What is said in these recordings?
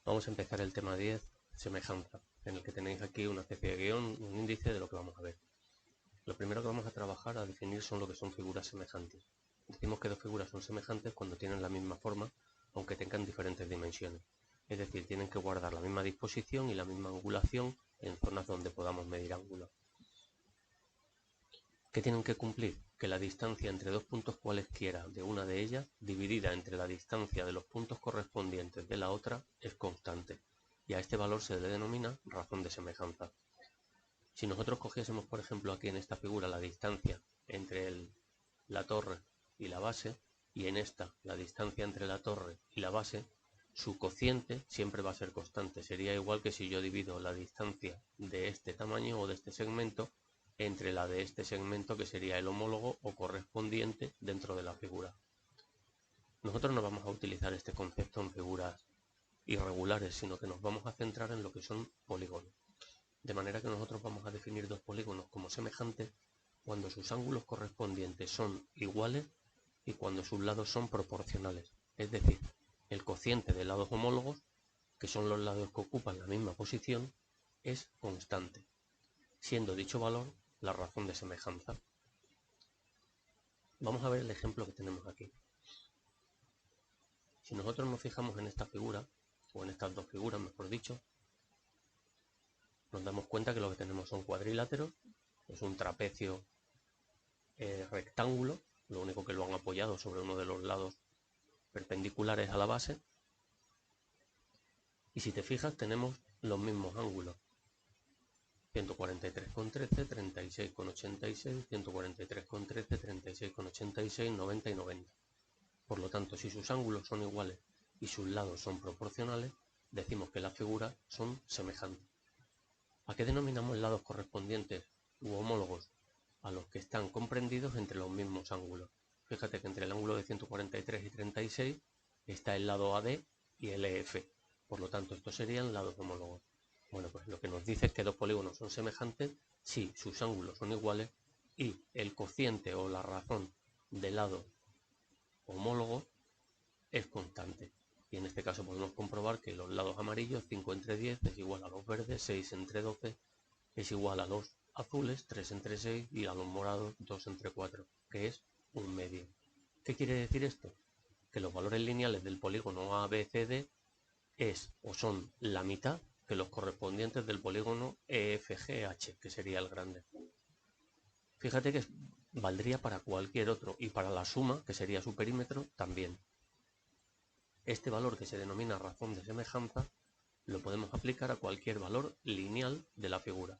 Vamos a empezar el tema 10, semejanza, en el que tenéis aquí una especie de guión, un índice de lo que vamos a ver. Lo primero que vamos a trabajar a definir son lo que son figuras semejantes. Decimos que dos figuras son semejantes cuando tienen la misma forma, aunque tengan diferentes dimensiones. Es decir, tienen que guardar la misma disposición y la misma angulación en zonas donde podamos medir ángulos. ¿Qué tienen que cumplir? Que la distancia entre dos puntos cualesquiera de una de ellas, dividida entre la distancia de los puntos correspondientes de la otra, es constante, y a este valor se le denomina razón de semejanza. Si nosotros cogiésemos, por ejemplo, aquí en esta figura la distancia entre la torre y la base, y en esta la distancia entre la torre y la base, su cociente siempre va a ser constante. Sería igual que si yo divido la distancia de este tamaño o de este segmento entre la de este segmento, que sería el homólogo o correspondiente dentro de la figura. Nosotros no vamos a utilizar este concepto en figuras irregulares, sino que nos vamos a centrar en lo que son polígonos. De manera que nosotros vamos a definir dos polígonos como semejantes cuando sus ángulos correspondientes son iguales y cuando sus lados son proporcionales. Es decir, el cociente de lados homólogos, que son los lados que ocupan la misma posición, es constante, siendo dicho valor la razón de semejanza. Vamos a ver el ejemplo que tenemos aquí. Si nosotros nos fijamos en esta figura, o en estas dos figuras, mejor dicho, nos damos cuenta que lo que tenemos son cuadriláteros, es un trapecio rectángulo, lo único que lo han apoyado sobre uno de los lados perpendiculares a la base, y si te fijas tenemos los mismos ángulos, 143,13, 36,86, 143,13, 36,86, 90 y 90. Por lo tanto, si sus ángulos son iguales y sus lados son proporcionales, decimos que las figuras son semejantes. ¿A qué denominamos lados correspondientes u homólogos? A los que están comprendidos entre los mismos ángulos. Fíjate que entre el ángulo de 143 y 36 está el lado AD y el EF. Por lo tanto, estos serían lados homólogos. Bueno, pues lo que nos dice es que dos polígonos son semejantes si sus ángulos son iguales y el cociente o la razón del lado homólogo es constante. Y en este caso podemos comprobar que los lados amarillos, 5 entre 10 es igual a los verdes, 6 entre 12 es igual a los azules, 3 entre 6, y a los morados, 2 entre 4, que es un medio. ¿Qué quiere decir esto? Que los valores lineales del polígono ABCD es o son la mitad que los correspondientes del polígono EFGH, que sería el grande. Fíjate que valdría para cualquier otro, y para la suma, que sería su perímetro, también. Este valor, que se denomina razón de semejanza, lo podemos aplicar a cualquier valor lineal de la figura.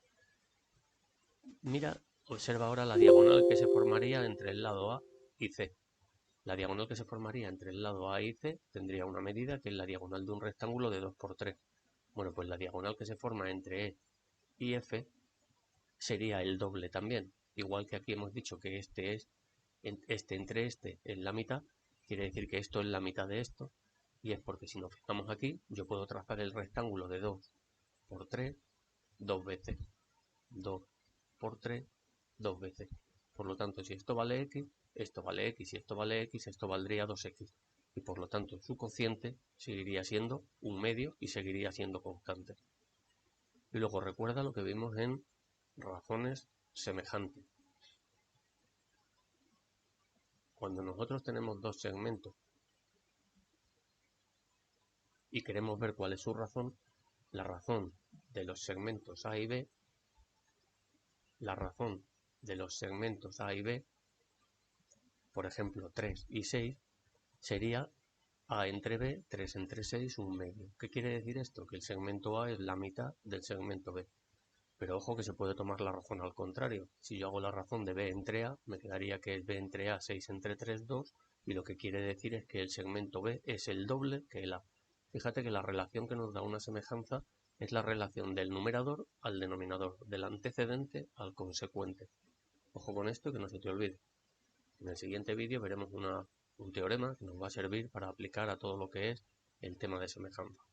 Mira, observa ahora la diagonal que se formaría entre el lado A y C. La diagonal que se formaría entre el lado A y C tendría una medida que es la diagonal de un rectángulo de 2 por 3. Bueno, pues la diagonal que se forma entre E y F sería el doble también. Igual que aquí hemos dicho que este entre este es la mitad, quiere decir que esto es la mitad de esto, y es porque si nos fijamos aquí, yo puedo trazar el rectángulo de 2 por 3 dos veces. 2 por 3 dos veces. Por lo tanto, si esto vale x, esto vale x, y esto vale x, esto valdría 2x. Y por lo tanto, su cociente seguiría siendo un medio y seguiría siendo constante. Y luego recuerda lo que vimos en razones semejantes. Cuando nosotros tenemos dos segmentos y queremos ver cuál es su razón, la razón de los segmentos A y B, la razón de los segmentos A y B, por ejemplo 3 y 6, sería A entre B, 3 entre 6, un medio. ¿Qué quiere decir esto? Que el segmento A es la mitad del segmento B. Pero ojo que se puede tomar la razón al contrario. Si yo hago la razón de B entre A, me quedaría que es B entre A 6 entre 3, 2, y lo que quiere decir es que el segmento B es el doble que el A. Fíjate que la relación que nos da una semejanza es la relación del numerador al denominador, del antecedente al consecuente. Ojo con esto, que no se te olvide. En el siguiente vídeo veremos un teorema que nos va a servir para aplicar a todo lo que es el tema de semejanza.